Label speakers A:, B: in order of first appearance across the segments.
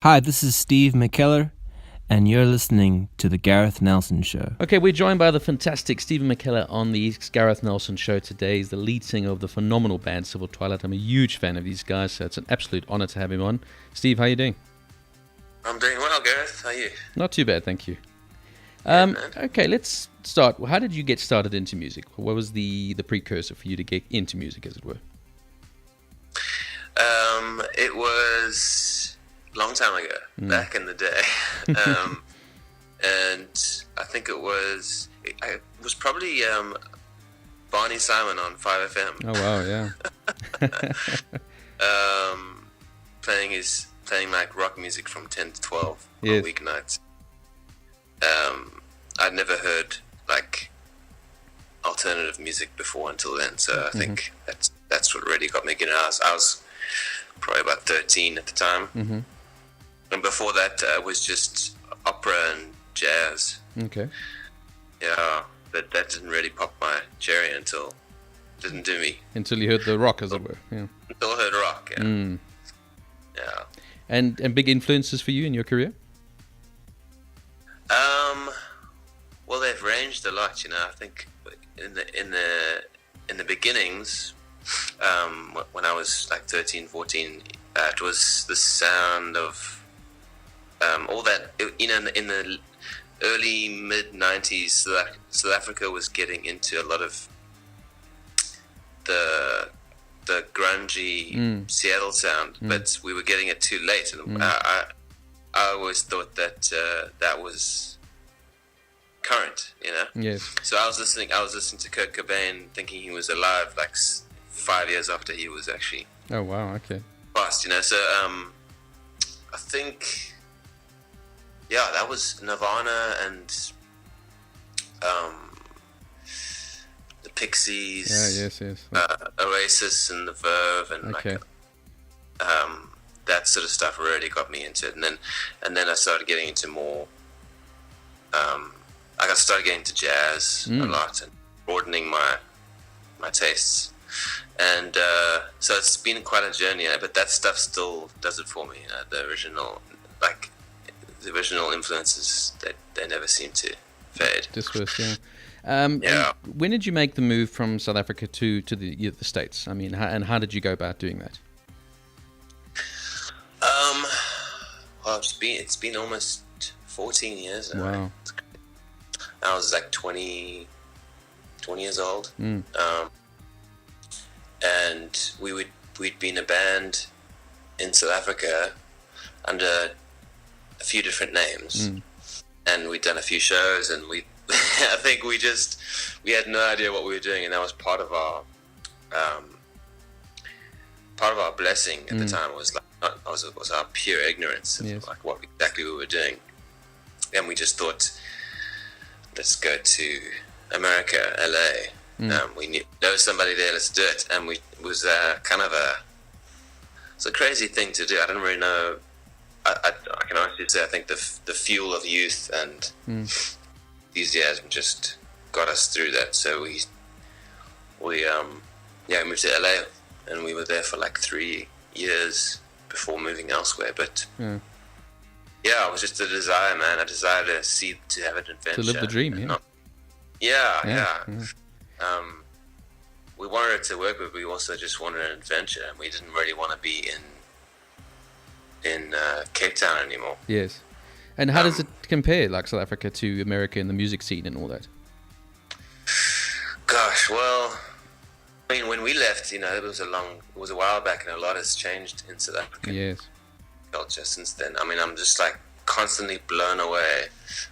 A: Hi, this is Steve McKellar, and you're listening to The Gareth Nelson Show.
B: Okay, we're joined by the fantastic Stephen McKellar on the Gareth Nelson Show today. He's the lead singer of the phenomenal band Civil Twilight. I'm a huge fan of these guys, so it's an absolute honor to have him on. Steve, how are you doing?
C: I'm doing well, Gareth. How are you?
B: Not too bad, thank you.
C: Man.
B: Okay, let's start. How did you get started into music? What was the precursor for you to get into music, as it were?
C: It was a long time ago, back in the day. And I think it was probably Barney Simon on 5FM.
B: Oh, wow, yeah.
C: Playing like rock music from 10 to 12
B: Yes.
C: on weeknights. I'd never heard like alternative music before until then, so I think that's what really got me getting. I was probably about 13 at the time, and before that was just opera and jazz.
B: Okay.
C: Yeah, but that didn't really pop my cherry didn't do me
B: Until you heard the rock, as it were. Yeah.
C: until I heard rock. Yeah, yeah.
B: And big influences for you in your career?
C: Well, they've ranged a lot, you know. I think in the beginnings, when I was like 13, 14, it was the sound of all that. You know, in the early mid 90s, South Africa was getting into a lot of the grungy Seattle sound, but we were getting it too late, and I always thought that that was current, you know.
B: Yes.
C: So I was listening to Kurt Cobain, thinking he was alive, like 5 years after he was actually
B: Oh, wow, okay.
C: passed, you know. So I think, yeah, that was Nirvana and the Pixies.
B: Yeah, yes.
C: Oasis and the Verve and
B: Okay.
C: like that sort of stuff really got me into it, and then I started getting into more. I started getting into jazz a lot and broadening my tastes, and so it's been quite a journey. But that stuff still does it for me. You know, the original influences, they never seem to fade.
B: Dispersed, yeah.
C: Yeah.
B: And when did you make the move from South Africa to the States? I mean, how did you go about doing that?
C: Well, it's been almost 14 years now.
B: Wow.
C: I was like 20 years old, and we'd been a band in South Africa under a few different names, and we'd done a few shows, and I think we had no idea what we were doing, and that was part of our blessing at the time. Was our pure ignorance of
B: Yes.
C: like what exactly we were doing, and we just thought, let's go to America, LA. We know somebody there, let's do it. And it was it's a crazy thing to do. I don't really know. I can honestly say I think the fuel of youth and enthusiasm just got us through that. So we moved to LA, and we were there for like 3 years before moving elsewhere. But yeah, it was just a desire, man. A desire to have an adventure.
B: To live the dream, yeah.
C: Yeah. We wanted it to work, but we also just wanted an adventure, and we didn't really want to be in Cape Town anymore.
B: Yes. And how does it compare, like South Africa to America in the music scene and all that?
C: Gosh, well, I mean, when we left, you know, it was a while back, and a lot has changed in South Africa.
B: Yes.
C: Culture since then. I mean, I'm just like constantly blown away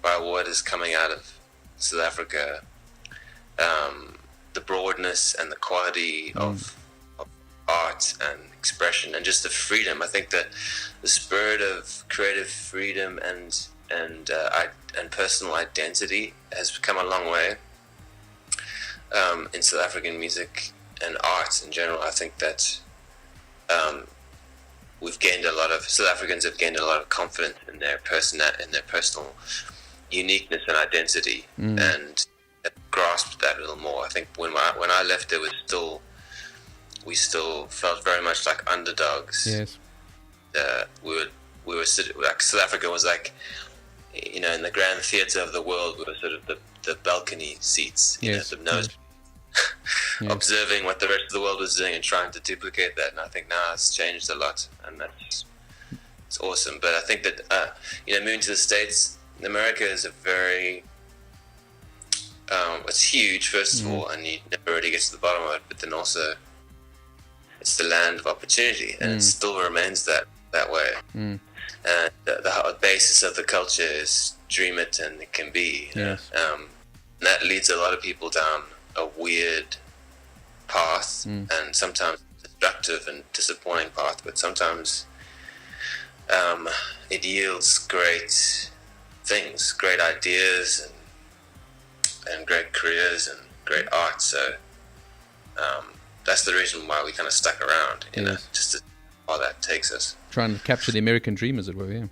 C: by what is coming out of South Africa. The broadness and the quality of art and expression, and just the freedom. I think that the spirit of creative freedom and personal identity has come a long way in South African music and art in general. I think that South Africans have gained a lot of confidence in their personal uniqueness and identity, and grasped that a little more. I think when I left, we still felt very much like underdogs.
B: Yes.
C: We we were like South Africa was like, in the grand theatre of the world, we were sort of the balcony seats,
B: yes.
C: the nose,
B: yes.
C: observing what the rest of the world was doing and trying to duplicate that. And I think now it's changed a lot, and it's awesome. But I think that moving to the States, America is a very it's huge, first of all, and you never really get to the bottom of it. But then also, it's the land of opportunity, and it still remains that way. And the basis of the culture is dream it and it can be.
B: Yes.
C: And that leads a lot of people down a weird path, and sometimes destructive and disappointing path, but sometimes it yields great things, great ideas, and great careers and great art. So that's the reason why we kind of stuck around, just to how that takes us.
B: Trying to capture the American dream, as it were, yeah.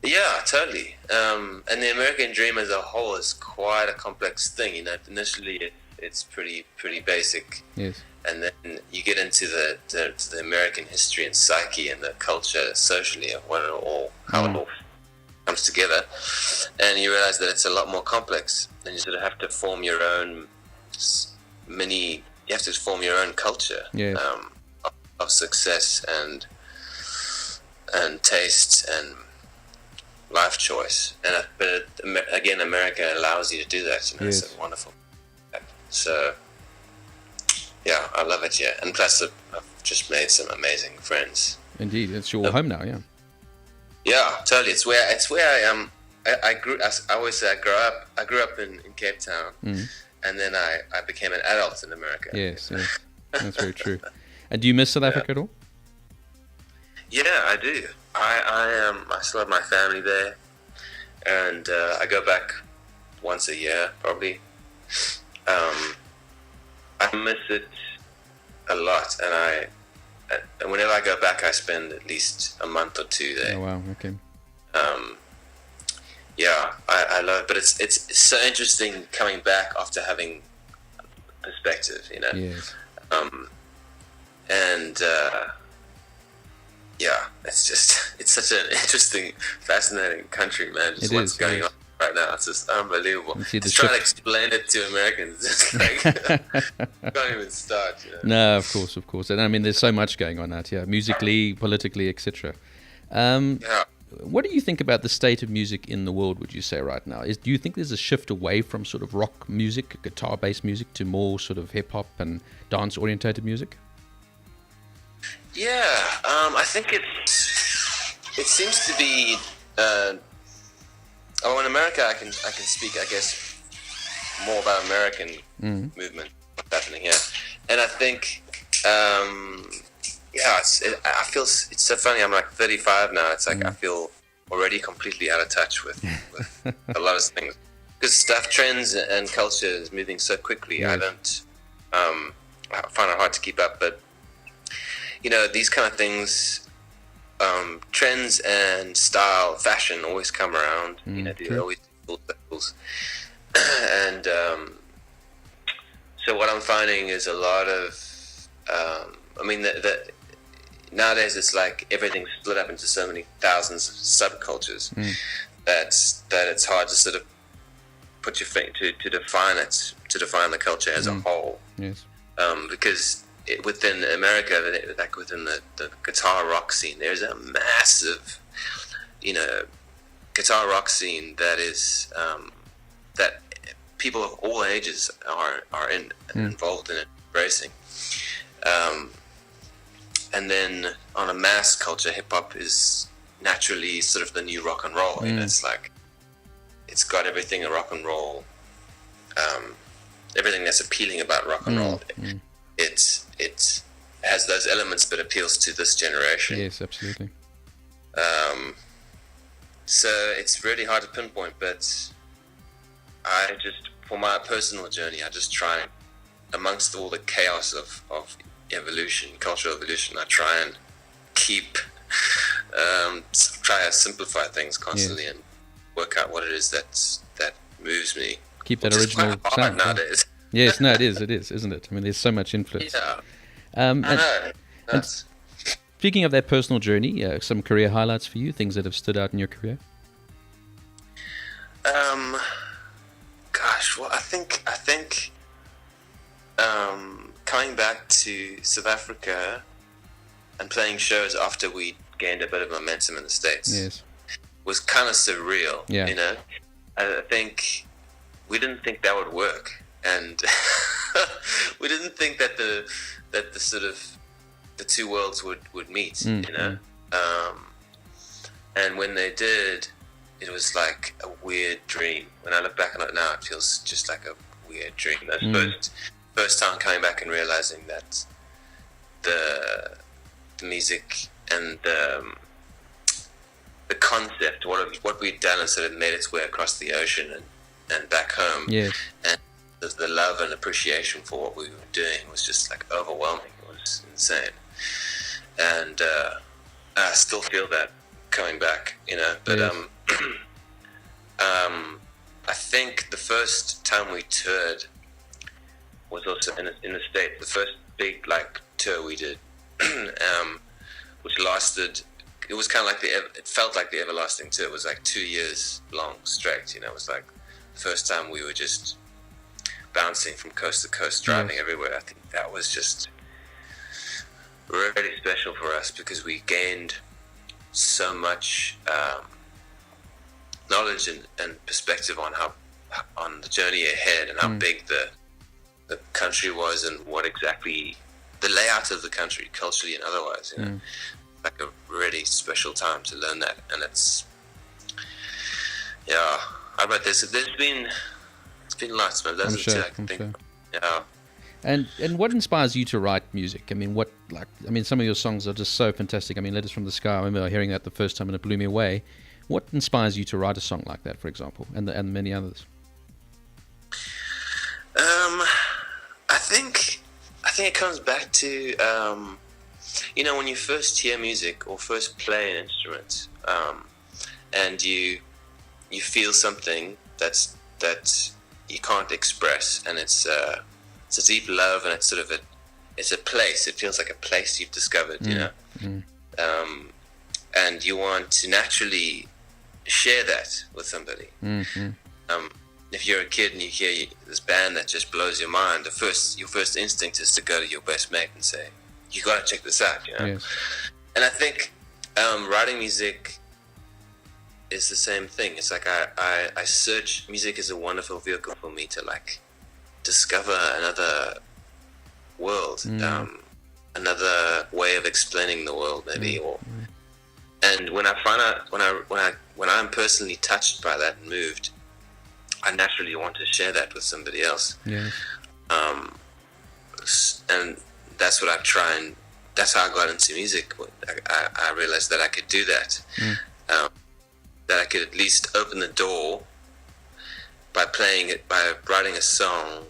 C: Yeah, totally. And the American dream as a whole is quite a complex thing. Initially it's pretty basic.
B: Yes.
C: And then you get into the American history and psyche and the culture socially of how it all comes together, and you realize that it's a lot more complex, and you sort of have to form your own culture,
B: yes.
C: of success and taste and life choice. But again, America allows you to do that.
B: Yes.
C: It's a wonderful. So yeah, I love it here, and plus I've just made some amazing friends.
B: Indeed, it's your home now, yeah.
C: Yeah, totally. It's where I grew. I always say I grew up in Cape Town, and then I became an adult in America.
B: Yes, yes. That's very true. And do you miss South Africa at all?
C: Yeah, I do. I still have my family there, and I go back once a year probably. I miss it a lot, and whenever I go back, I spend at least a month or two there.
B: Oh wow, okay.
C: Yeah, I love it, but it's so interesting coming back after having perspective,
B: Yes.
C: And yeah, it's such an interesting, fascinating country, man. Just what's going on right now, it's just unbelievable. Just trying to explain it to Americans, it's like can't even start.
B: No, of course, and I mean, there's so much going on out here, musically, politically, etc. What do you think about the state of music in the world? Would you say right now? Do you think there's a shift away from sort of rock music, guitar-based music, to more sort of hip-hop and dance-orientated music?
C: Yeah, I think it seems to be. In America, I can speak, I guess, more about American movement, what's happening here, and I think, I feel it's so funny. I'm like 35 now. It's like I feel already completely out of touch with a lot of things, because trends and culture is moving so quickly.
B: Yes.
C: I find it hard to keep up, but these kind of things. Trends and style, fashion always come around. They always do full circles. And so what I'm finding is a lot of. Nowadays it's like everything's split up into so many thousands of subcultures that it's hard to sort of put your finger to define it, to define the culture as a whole.
B: Yes.
C: Because within America, like within the guitar rock scene, there's a massive, guitar rock scene that is that people of all ages are involved in it, embracing. And then on a mass culture, hip hop is naturally sort of the new rock and roll. It's like it's got everything a rock and roll, everything that's appealing about rock and roll. It has those elements, but appeals to this generation.
B: Yes, absolutely.
C: So it's really hard to pinpoint, but for my personal journey, I just try, amongst all the chaos of evolution, cultural evolution, I try and try to simplify things constantly and work out what it is that moves me.
B: Keep that original sound
C: nowadays.
B: Yes, no, it is, isn't it? I mean, there's so much influence.
C: Yeah. I know.
B: Speaking of that personal journey, some career highlights for you, things that have stood out in your career?
C: Gosh, well, I think coming back to South Africa and playing shows after we gained a bit of momentum in the States was kind of surreal.
B: Yeah.
C: You know, I think we didn't think that would work, and we didn't think that the sort of the two worlds would meet. You know, and when they did, it was like a weird dream. When I look back on it now, it feels just like a weird dream. That first time coming back and realizing that the music and the concept, what we'd done, and sort of made its way across the ocean and back home.
B: Yes.
C: And the love and appreciation for what we were doing was just like overwhelming. It was insane. And I still feel that coming back, you know. But I think the first time we toured was also in the States. The first big like tour we did, which lasted. It was kind of like it felt like the everlasting tour. It was like 2 years long straight. You know, it was like the first time we were just bouncing from coast to coast, driving everywhere. I think that was just really special for us because we gained so much knowledge and perspective on the journey ahead and how big the country was and what exactly the layout of the country, culturally and otherwise. You know, like a really special time to learn that, and it's I bet it's been lots, but those are two I can think.
B: Sure.
C: Yeah.
B: And what inspires you to write music? I mean, some of your songs are just so fantastic. I mean, Letters from the Sky, I remember hearing that the first time and it blew me away. What inspires you to write a song like that, for example, and many others?
C: I think it comes back to you know, when you first hear music or first play an instrument, and you feel something that you can't express, and it's a deep love, and it's sort of it's a place. It feels like a place you've discovered, you know, and you want to naturally share that with somebody. If you're a kid and you hear this band that just blows your mind, your first instinct is to go to your best mate and say, "You got to check this out," you know.
B: Yes.
C: And I think writing music is the same thing. It's like I search. Music is a wonderful vehicle for me to like discover another world, another way of explaining the world, maybe. And when I find out, when I'm personally touched by that and moved, I naturally want to share that with somebody else.
B: Yes.
C: And that's what I try, and that's how I got into music. I realized that I could do that. That I could at least open the door by playing it, by writing a song.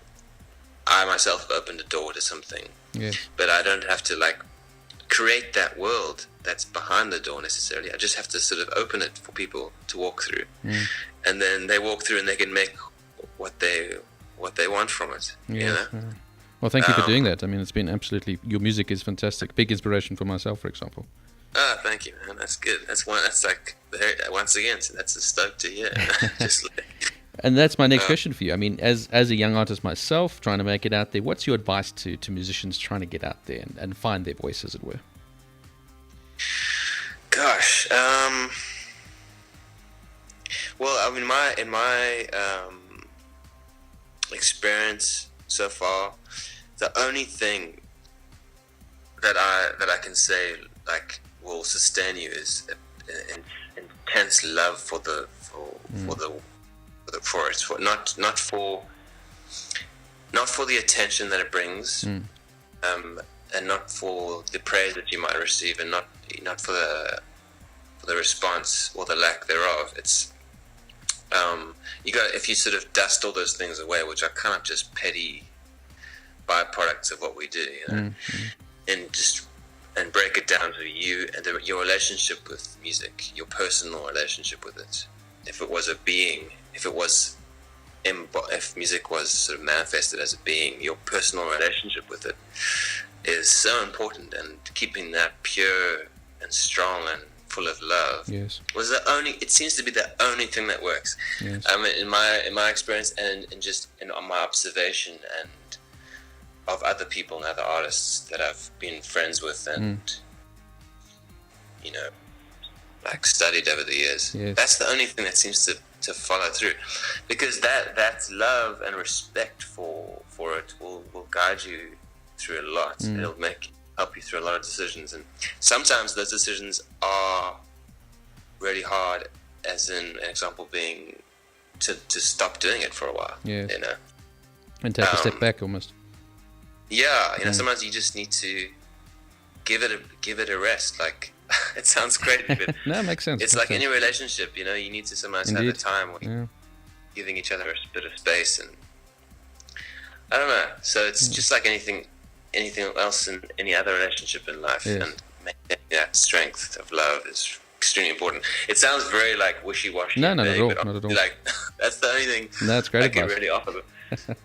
C: I myself have opened a door to something.
B: Yes.
C: But I don't have to like create that world that's behind the door necessarily. I just have to sort of open it for people to walk through, and then they walk through and they can make what they want from it.
B: Yes.
C: You know?
B: Well, thank you for doing that. I mean, it's been absolutely. Your music is fantastic. Big inspiration for myself, for example.
C: Thank you, man. That's good. That's like once again. So that's a stoke to hear. Just like,
B: and that's my next question for you. I mean, as a young artist myself, trying to make it out there, what's your advice to musicians trying to get out there and find their voice, as it were?
C: Gosh. Well, I mean, in my experience so far, the only thing that I can say like will sustain you is an intense love for not for the attention that it brings, and not for the praise that you might receive, and not for the response or the lack thereof. It's if you sort of dust all those things away, which are kind of just petty byproducts of what we do, you know, and break it down to you and your relationship with music, your personal relationship with it. If it was a being, if music was sort of manifested as a being, your personal relationship with it is so important, and keeping that pure and strong and full of love was the only. It seems to be the only thing that works.
B: Yes.
C: In my experience, and just on my observation and of other people and other artists that I've been friends with and like studied over the years.
B: Yes.
C: That's the only thing that seems to follow through, because that love and respect for it will guide you through a lot. It'll help you through a lot of decisions, and sometimes those decisions are really hard, as in an example being to stop doing it for a while.
B: Yes. And take a step back almost.
C: Yeah, sometimes you just need to give it a rest. Like, it sounds crazy, but
B: no, it makes sense.
C: It's like any relationship, you need to sometimes have the time where you're giving each other a bit of space, and I don't know. So it's just like anything else in any other relationship in life, and maintaining that strength of love is extremely important. It sounds very like wishy-washy.
B: No, not at all. Not at all.
C: Like, that's the only thing
B: that's great
C: I can
B: advice.
C: really offer.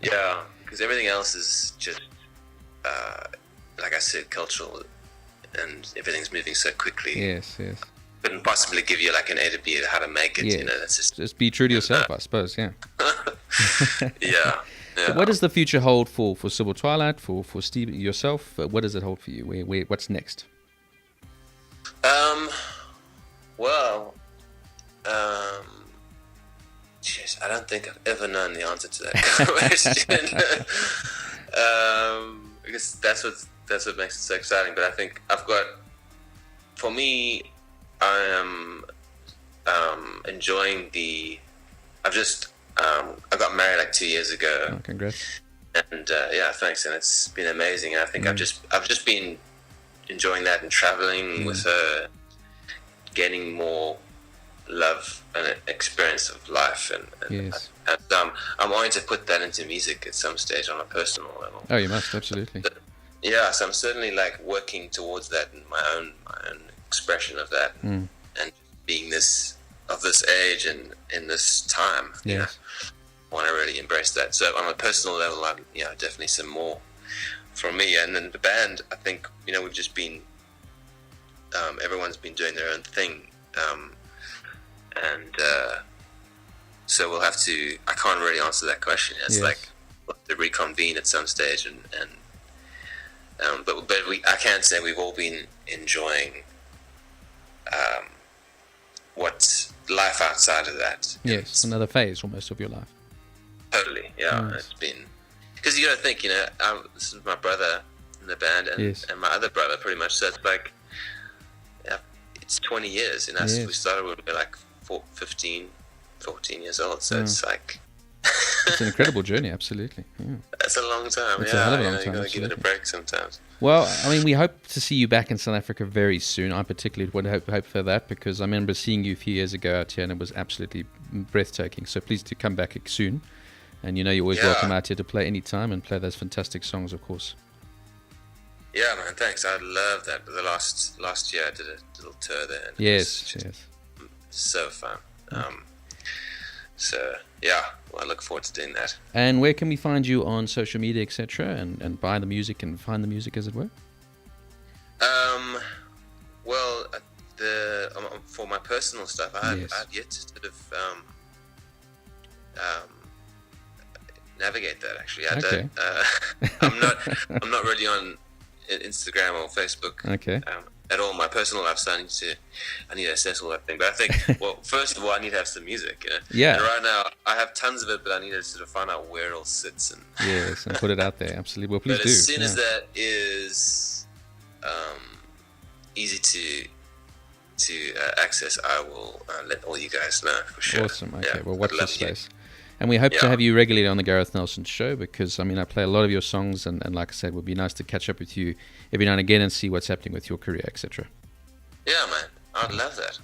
C: Yeah, because everything else is just, like I said, cultural, and everything's moving so quickly.
B: Yes.
C: Couldn't possibly give you like an A to B of how to make it.
B: Yes.
C: That's
B: just be true to yourself, I suppose. Yeah.
C: Yeah.
B: So what does the future hold for Civil Twilight, for Steve, yourself? What does it hold for you? What's next?
C: Well, jeez, I don't think I've ever known the answer to that question. Because that's what makes it so exciting. But I think for me, I am enjoying I got married like 2 years ago.
B: Oh, congrats.
C: And thanks. And it's been amazing. And I think I've just been enjoying that and traveling with her, gaining more love and experience of life. And I'm wanting to put that into music at some stage on a personal level.
B: Oh, you must, absolutely.
C: Yeah, so I'm certainly like working towards that in my own expression of that, and being of this age and in this time.
B: Yes.
C: I want to really embrace that. So on a personal level, definitely some more from me. And then the band, I think, we've just been, everyone's been doing their own thing. So we'll have to, I can't really answer that question. It's like, we'll have to reconvene at some stage but I can say we've all been enjoying what's life outside of that.
B: Yes, another phase almost of your life.
C: Totally, yeah. Nice. It's been, because you got to think, this is my brother in the band, and my other brother, pretty much. So it's like, it's 20 years. We started when we were like 14 years old. So it's like,
B: it's an incredible journey, absolutely. Yeah.
C: That's a long time.
B: It's a hell of a long time.
C: You got to give it a break sometimes.
B: Well, I mean, we hope to see you back in South Africa very soon. I particularly would hope for that, because I remember seeing you a few years ago out here, and it was absolutely breathtaking. So please do come back soon. And you're always welcome out here to play anytime and play those fantastic songs, of course.
C: Yeah, man, thanks. I love that. The last year I did a little tour there. And
B: yes.
C: So fun. I look forward to doing that.
B: And where can we find you on social media, etc., and buy the music and find the music, as it were?
C: Well, for my personal stuff, I've yet to sort of navigate that. Actually, I don't. I'm not really on Instagram or Facebook.
B: Okay.
C: At all. My personal life, so I need to assess all that thing. But I think, well, first of all, I need to have some music.
B: Yeah.
C: And right now, I have tons of it, but I need to sort of find out where it all sits and
B: and put it out there. Absolutely. Well, please
C: but
B: do.
C: As soon as that is easy to access, I will let all you guys know for sure.
B: Awesome. Okay. Well, watch this space. And we hope to have you regularly on the Gareth Nelson Show, because, I mean, I play a lot of your songs, and like I said, it would be nice to catch up with you every now and again and see what's happening with your career, etc.
C: Yeah, man. I'd love that.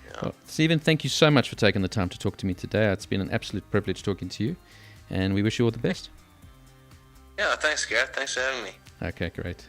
C: Yeah.
B: Well, Stephen, thank you so much for taking the time to talk to me today. It's been an absolute privilege talking to you, and we wish you all the best.
C: Yeah, thanks, Gareth. Thanks for having me.
B: Okay, great.